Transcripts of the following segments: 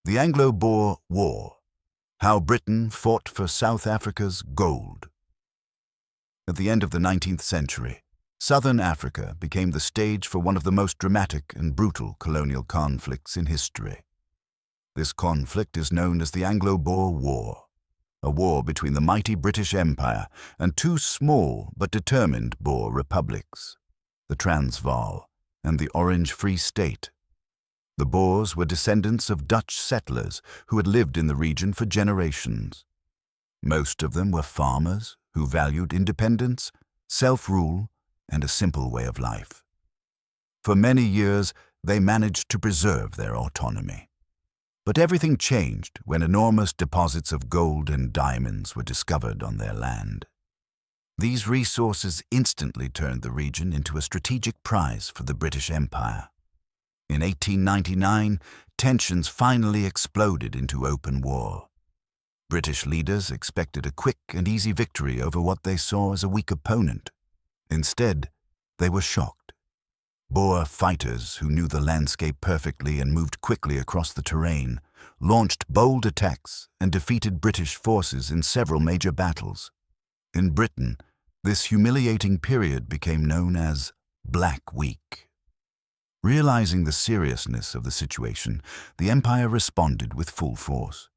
The Anglo-Boer War, how Britain fought for South Africa's gold. At the end of the 19th century, Southern Africa became the stage for one of the most dramatic and brutal colonial conflicts in history. This conflict is known as the Anglo-Boer War, a war between the mighty British Empire and two small but determined Boer republics, the Transvaal and the Orange Free State. The Boers were descendants of Dutch settlers who had lived in the region for generations. Most of them were farmers who valued independence, self-rule, and a simple way of life. For many years, they managed to preserve their autonomy. But everything changed when enormous deposits of gold and diamonds were discovered on their land. These resources instantly turned the region into a strategic prize for the British Empire. In 1899, tensions finally exploded into open war. British leaders expected a quick and easy victory over what they saw as a weak opponent. Instead, they were shocked. Boer fighters who knew the landscape perfectly and moved quickly across the terrain launched bold attacks and defeated British forces in several major battles. In Britain, this humiliating period became known as Black Week. Realizing the seriousness of the situation, the Empire responded with full force.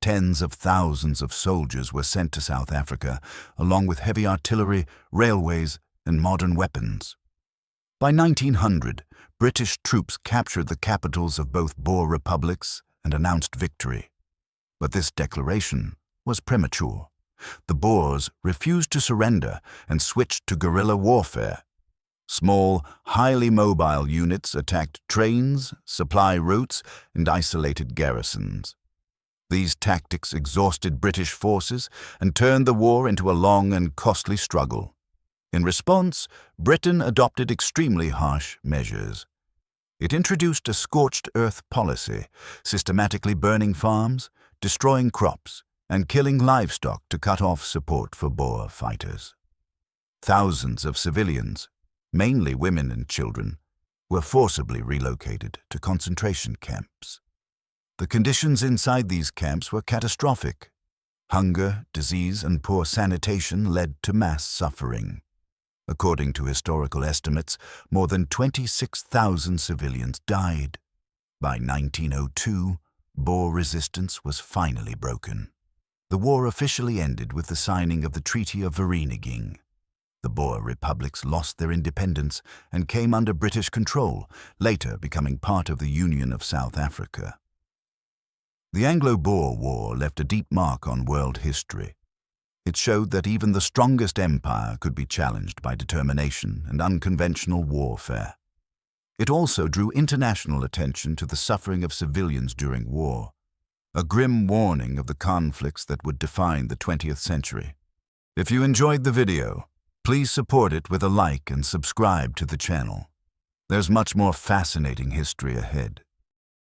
Tens of thousands of soldiers were sent to South Africa, along with heavy artillery, railways, and modern weapons. By 1900, British troops captured the capitals of both Boer republics and announced victory. But this declaration was premature. The Boers refused to surrender and switched to guerrilla warfare. Small, highly mobile units attacked trains, supply routes, and isolated garrisons. These tactics exhausted British forces and turned the war into a long and costly struggle. In response, Britain adopted extremely harsh measures. It introduced a scorched earth policy, systematically burning farms, destroying crops, and killing livestock to cut off support for Boer fighters. Thousands of civilians, mainly women and children, were forcibly relocated to concentration camps. The conditions inside these camps were catastrophic. Hunger, disease, and poor sanitation led to mass suffering. According to historical estimates, more than 26,000 civilians died. By 1902, Boer resistance was finally broken. The war officially ended with the signing of the Treaty of Vereeniging. The Boer republics lost their independence and came under British control, later becoming part of the Union of South Africa. The Anglo-Boer War left a deep mark on world history. It showed that even the strongest empire could be challenged by determination and unconventional warfare. It also drew international attention to the suffering of civilians during war, a grim warning of the conflicts that would define the 20th century. If you enjoyed the video, please support it with a like and subscribe to the channel. There's much more fascinating history ahead.